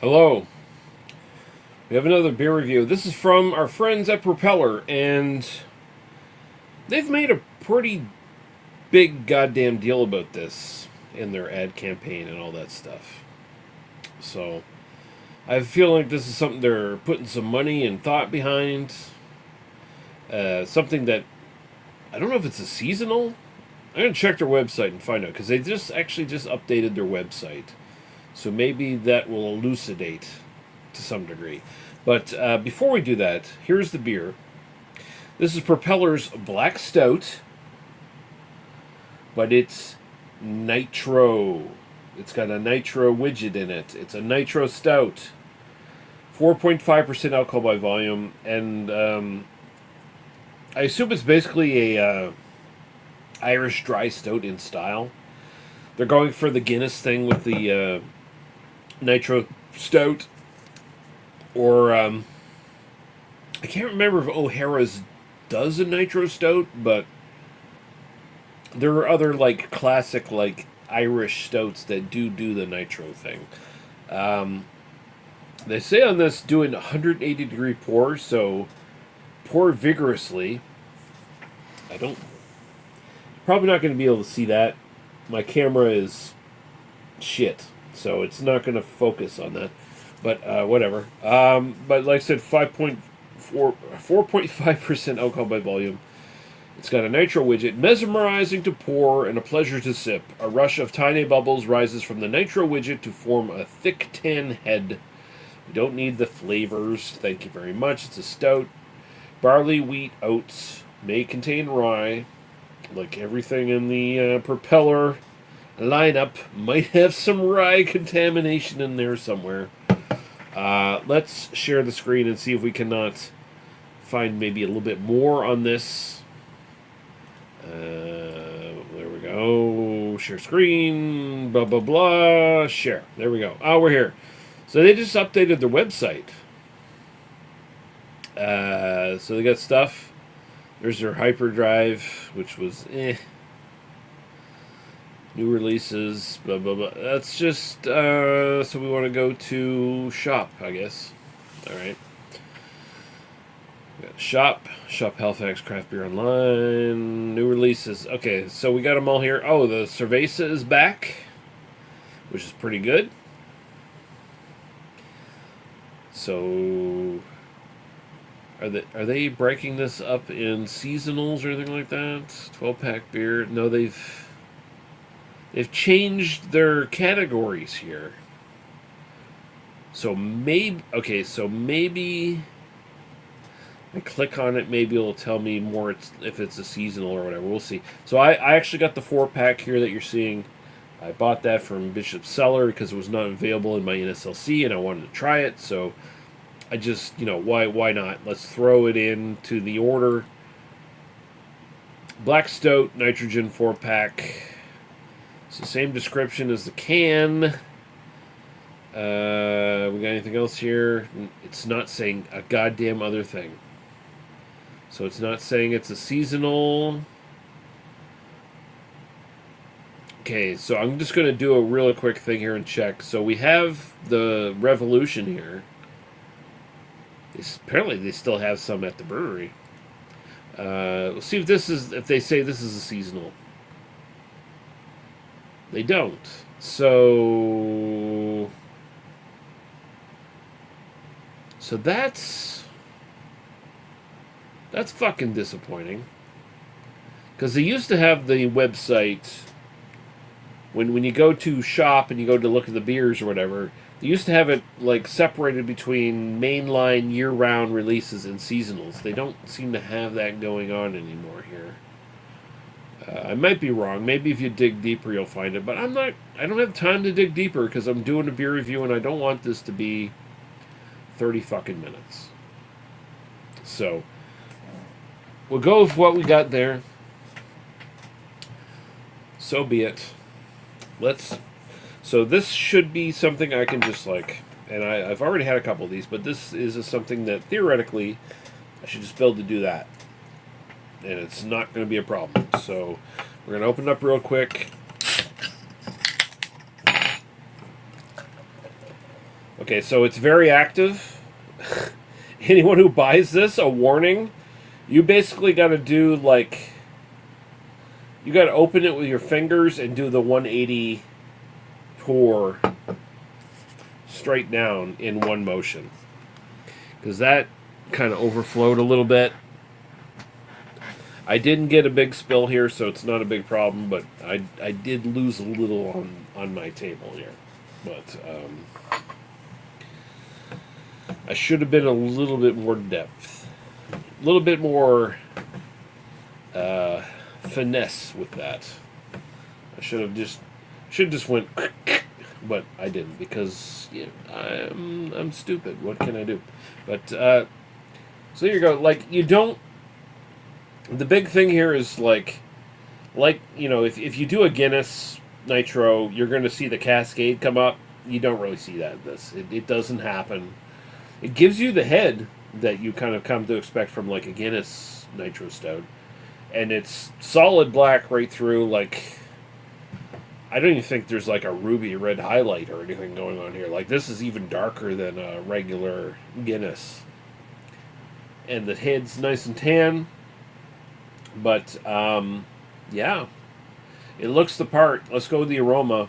Hello. We have another beer review. This is from our friends at Propeller, and they've made a pretty big goddamn deal about this in their ad campaign and all that stuff. So I feel like this is something they're putting some money and thought behind. Something that I don't know if it's a seasonal. I'm gonna check their website and find out because they just updated their website, so maybe that will elucidate to some degree. But before we do that, here's the beer. This is Propeller's Black Stout, but it's nitro. It's got a nitro widget in it. It's a Nitro Stout. 4.5% alcohol by volume, and I assume it's basically a Irish dry stout in style. They're going for the Guinness thing with the Nitro Stout, or I can't remember if O'Hara's does a Nitro Stout, but there are other like classic like Irish stouts that do the nitro thing. Um, they say on this doing 180-degree pour, so pour vigorously. I don't probably not going to be able to see that. My camera is shit, so it's not going to focus on that. But whatever. But like I said, 4.5% alcohol by volume. It's got a nitro widget, mesmerizing to pour and a pleasure to sip. A rush of tiny bubbles rises from the nitro widget to form a thick tan head. We don't need the flavors. Thank you very much. It's a stout. Barley, wheat, oats. May contain rye. Like everything in the Propeller lineup, might have some rye contamination in there somewhere. Let's share the screen and see if we cannot find maybe a little bit more on this. There we go. Share screen. Blah, blah, blah. Share. There we go. Oh, we're here. So they just updated their website. So they got stuff. There's their hyperdrive, which was New releases, blah, blah, blah. That's just, so we want to go to shop, I guess. Alright. Shop Halifax Craft Beer Online, new releases. Okay, so we got them all here. Oh, the Cerveza is back, which is pretty good. So, are they breaking this up in seasonals or anything like that? 12-pack beer? No, they've changed their categories here. So maybe I click on it, maybe it'll tell me more if it's a seasonal or whatever. We'll see. So I actually got the 4-pack here that you're seeing. I bought that from Bishop's Cellar because it was not available in my NSLC and I wanted to try it. So I just, why not? Let's throw it into the order. Black Stout, Nitrogen 4-pack. It's the same description as the can. We got anything else here? It's not saying a goddamn other thing. So it's not saying it's a seasonal. Okay, so I'm just going to do a really quick thing here and check. So we have the Revolution here. Apparently they still have some at the brewery. We'll see if they say this is a seasonal. They don't. So that's fucking disappointing. Because they used to have the website when you go to shop and you go to look at the beers or whatever, they used to have it like separated between mainline year-round releases and seasonals. They don't seem to have that going on anymore here. I might be wrong. Maybe if you dig deeper, you'll find it. But I don't have time to dig deeper because I'm doing a beer review and I don't want this to be 30 fucking minutes. So we'll go with what we got there. So be it. So this should be something I can just like, and I've already had a couple of these, but this is something that theoretically I should just be able to do that. And it's not going to be a problem. So we're going to open it up real quick. Okay, so it's very active. Anyone who buys this, a warning. You basically got to do like, you got to open it with your fingers and do the 180 pour straight down in one motion. Because that kind of overflowed a little bit. I didn't get a big spill here, so it's not a big problem, but I did lose a little on my table here. But I should have been a little bit more depth. A little bit more finesse with that. I should just went, but I didn't because I'm stupid. What can I do? But so here you go. Like you don't. The big thing here is like you know, if you do a Guinness Nitro, you're going to see the cascade come up. You don't really see that in this. It doesn't happen. It gives you the head that you kind of come to expect from like a Guinness Nitro Stout, and it's solid black right through. Like I don't even think there's like a ruby red highlight or anything going on here. Like this is even darker than a regular Guinness, and the head's nice and tan. But, yeah, it looks the part. Let's go with the aroma.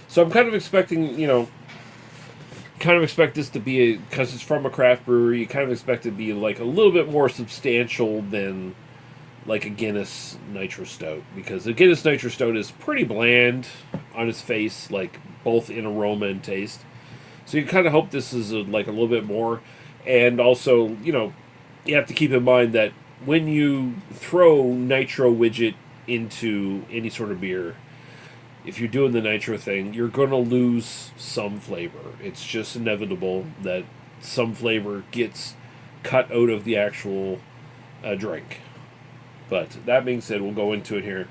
So I'm kind of expecting, you know, expect this to be, because it's from a craft brewery, you kind of expect it to be like a little bit more substantial than like a Guinness Nitro Stout. Because the Guinness Nitro Stout is pretty bland on its face, like both in aroma and taste. So you kind of hope this is like a little bit more. And also, you know, you have to keep in mind that when you throw nitro widget into any sort of beer, if you're doing the nitro thing, you're going to lose some flavor. It's just inevitable that some flavor gets cut out of the actual drink. But that being said, we'll go into it here.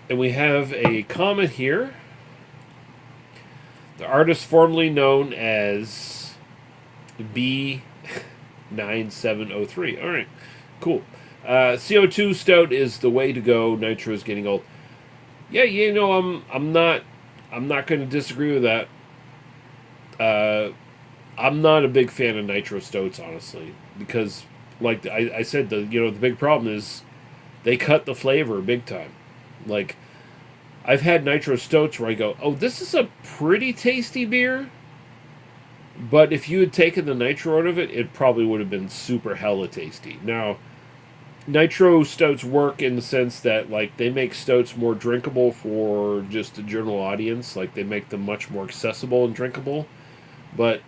And we have a comment here. The artist formerly known as B9703. All right, cool. CO2 Stout is the way to go. Nitro is getting old. Yeah, you know, I'm not going to disagree with that. I'm not a big fan of Nitro Stouts, honestly, because, like I said, the big problem is they cut the flavor big time. Like, I've had Nitro Stouts where I go, oh, this is a pretty tasty beer, but if you had taken the nitro out of it, it probably would have been super hella tasty. Now, Nitro Stouts work in the sense that, like, they make stouts more drinkable for just the general audience. Like, they make them much more accessible and drinkable, but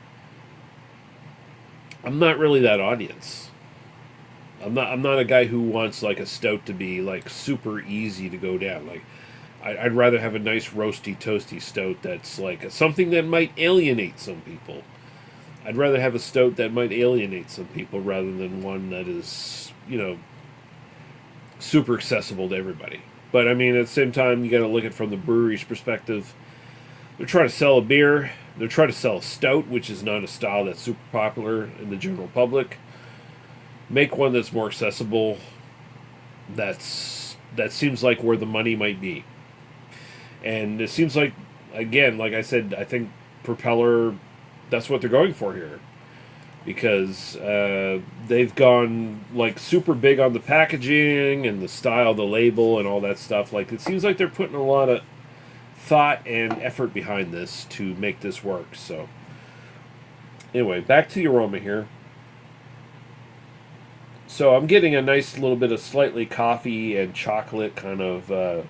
I'm not really that audience. I'm not a guy who wants like a stout to be like super easy to go down. Like I'd rather have a nice roasty toasty stout that's like something that might alienate some people. I'd rather have a stout that might alienate some people rather than one that is, you know, super accessible to everybody. But I mean, at the same time, you got to look at it from the brewery's perspective. They're trying to sell a beer. They're trying to sell a stout, which is not a style that's super popular in the general public. Make one that's more accessible. That seems like where the money might be. And it seems like, again, like I said, I think Propeller, that's what they're going for here. Because they've gone like super big on the packaging and the style, the label, and all that stuff. Like it seems like they're putting a lot of thought and effort behind this to make this work. So anyway, back to the aroma here. So I'm getting a nice little bit of slightly coffee and chocolate kind of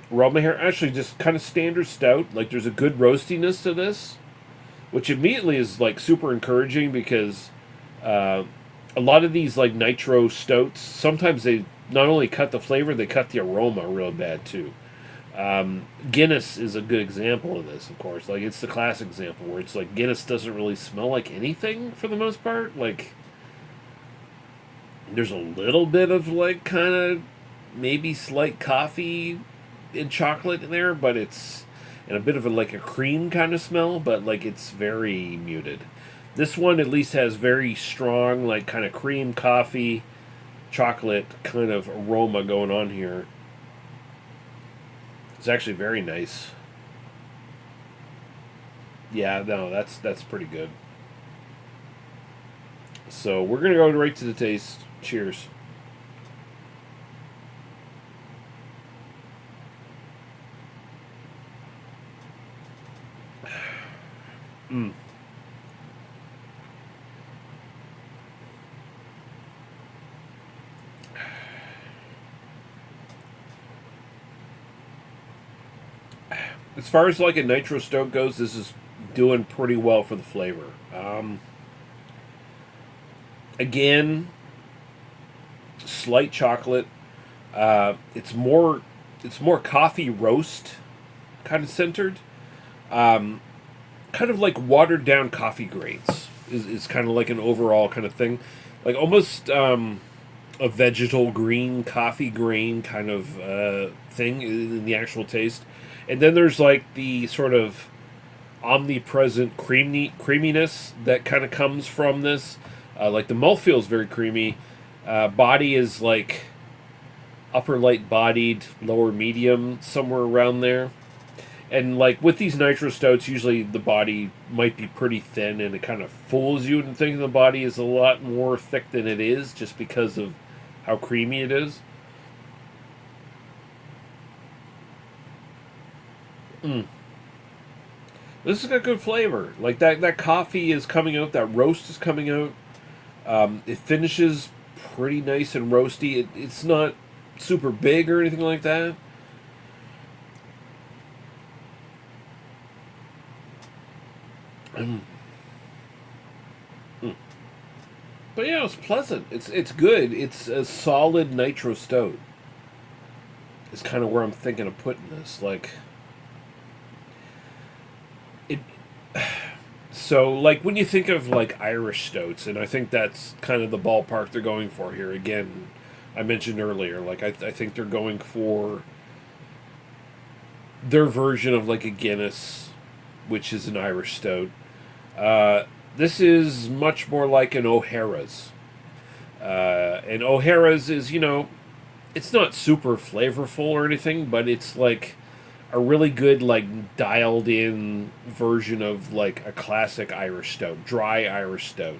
aroma here. Actually, just kind of standard stout. Like there's a good roastiness to this, which immediately is like super encouraging because a lot of these like nitro stouts, sometimes they not only cut the flavor, they cut the aroma real bad too. Guinness is a good example of this, of course. Like it's the classic example where it's like Guinness doesn't really smell like anything for the most part. Like there's a little bit of like kind of maybe slight coffee and chocolate in there, but it's and a bit of like a cream kind of smell, but like it's very muted. This one at least has very strong, like kind of cream, coffee, chocolate kind of aroma going on here. It's actually very nice. Yeah, no, that's pretty good. So we're gonna go right to the taste. Cheers. Mm. As far as like a Nitro Stout goes, this is doing pretty well for the flavor. Again, slight chocolate. It's more coffee roast kind of centered. Um, Kind of like watered down coffee grains is kind of like an overall kind of thing, like almost a vegetal green coffee grain kind of thing in the actual taste. And then there's like the sort of omnipresent creaminess that kind of comes from this. Like the mouthfeel is very creamy. Body is like upper light bodied, lower medium, somewhere around there. And like with these nitro stouts, usually the body might be pretty thin, and it kind of fools you into thinking the body is a lot more thick than it is, just because of how creamy it is. Mm. This has got good flavor. Like that coffee is coming out. That roast is coming out. It finishes pretty nice and roasty. It's not super big or anything like that. Mm. Mm. But yeah, it's pleasant. It's good. It's a solid nitro stout. Is kind of where I'm thinking of putting this. Like it. So like when you think of like Irish stouts, and I think that's kind of the ballpark they're going for here. Again, I mentioned earlier, like I think they're going for their version of like a Guinness, which is an Irish stout. Uh, this is much more like an O'Hara's. And O'Hara's is, it's not super flavorful or anything, but it's like a really good, like, dialed in version of like a classic Irish stout, dry Irish stout.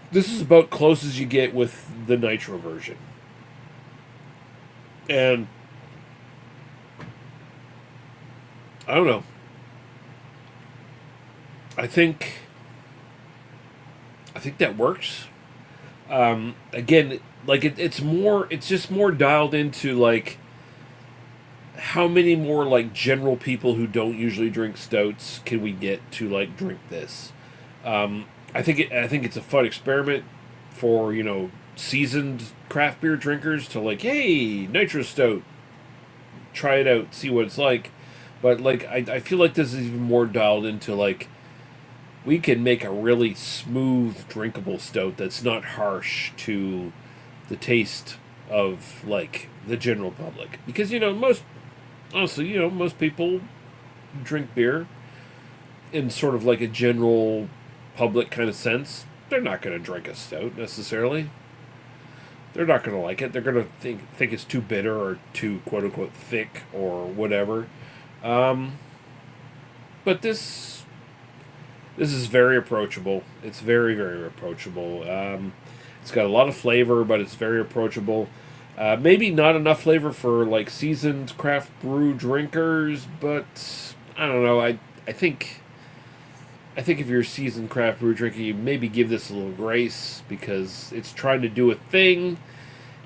This is about close as you get with the nitro version. And I don't know. I think I think that works. Again, like it's just more dialed into like how many more like general people who don't usually drink stouts can we get to like drink this. I think it's a fun experiment for seasoned craft beer drinkers to like, hey, nitro stout, try it out, see what it's like. But like I feel like this is even more dialed into like we can make a really smooth, drinkable stout that's not harsh to the taste of like the general public. Because most honestly, most people drink beer in sort of like a general public kind of sense. They're not going to drink a stout necessarily. They're not going to like it. They're going to think it's too bitter or too quote unquote thick or whatever. Um, but this is very approachable. It's very, very approachable. It's got a lot of flavor, but it's very approachable. Maybe not enough flavor for like seasoned craft brew drinkers, but I don't know. I think if you're a seasoned craft brew drinker, you maybe give this a little grace because it's trying to do a thing.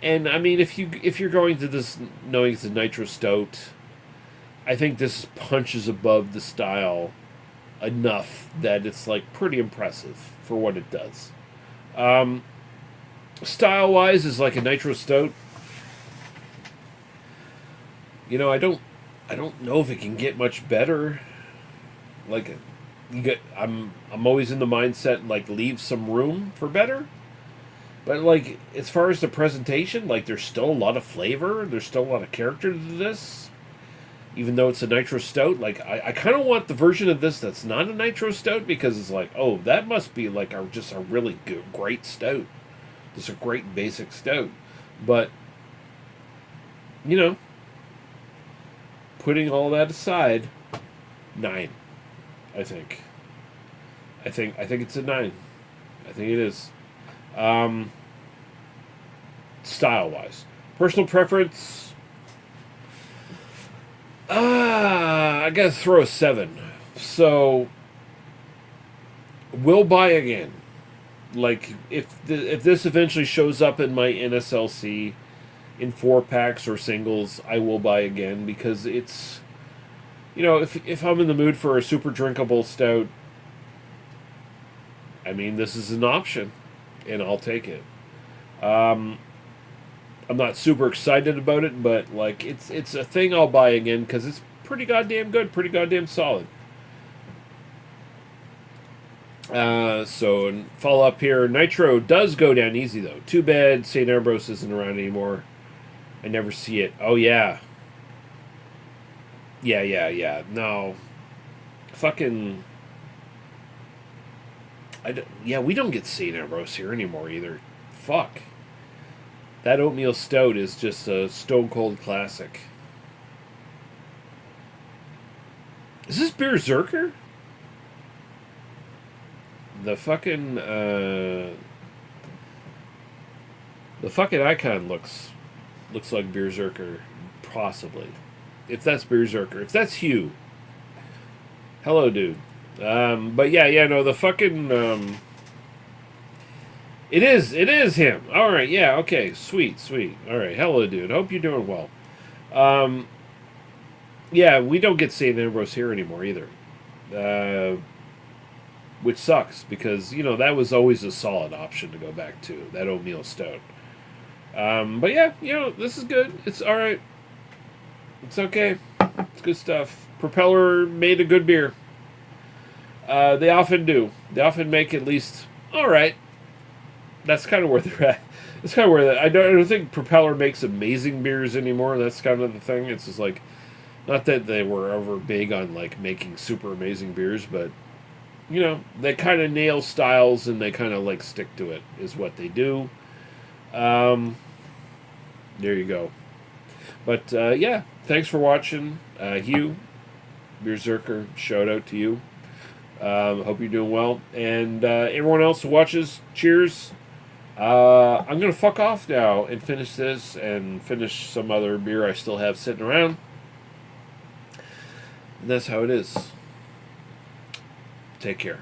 And I mean, if you're going to this knowing it's a nitro stout, I think this punches above the style enough that it's like pretty impressive for what it does. Um, Style wise, is like a nitro stout. I don't know if it can get much better. Like, I'm always in the mindset like leave some room for better. But like as far as the presentation, like there's still a lot of flavor. There's still a lot of character to this. even though it's a Nitro Stout. Like, I kind of want the version of this that's not a Nitro Stout, because it's like, oh, that must be like just a really good, great stout. Just a great basic stout. But, you know, putting all that aside, 9, I think. I think it's a 9. I think it is. Style-wise. Personal preference, I gotta throw a 7. So, will buy again. Like, if this eventually shows up in my NSLC in 4-packs or singles, I will buy again, because it's, you know, if I'm in the mood for a super drinkable stout, I mean, this is an option, and I'll take it. I'm not super excited about it, but like it's a thing I'll buy again, because it's pretty goddamn good, pretty goddamn solid. So follow up here. Nitro does go down easy though. Too bad St. Ambrose isn't around anymore. I never see it. Oh yeah. Yeah. No. Fucking. We don't get St. Ambrose here anymore either. Fuck. That oatmeal stout is just a stone cold classic. Is this Berserker? The fucking icon looks like Berserker, possibly. If that's Berserker, if that's Hugh. Hello, dude. But no, the fucking It is him. All right, yeah, okay, sweet. All right, hello, dude. Hope you're doing well. We don't get St. Ambrose here anymore either, which sucks, because you know that was always a solid option to go back to, that oatmeal stout. But yeah, you know, this is good. It's all right. It's okay. It's good stuff. Propeller made a good beer. They often do. They often make at least all right. That's kind of where they're at. It's kind of where I don't think Propeller makes amazing beers anymore. That's kind of the thing. It's just like, not that they were ever big on like making super amazing beers, but you know, they kind of nail styles and they kind of like stick to it is what they do. There you go. But thanks for watching, Hugh Berserker. Shout out to you. Hope you're doing well, and everyone else who watches, cheers. I'm going to fuck off now and finish this and finish some other beer I still have sitting around. And that's how it is. Take care.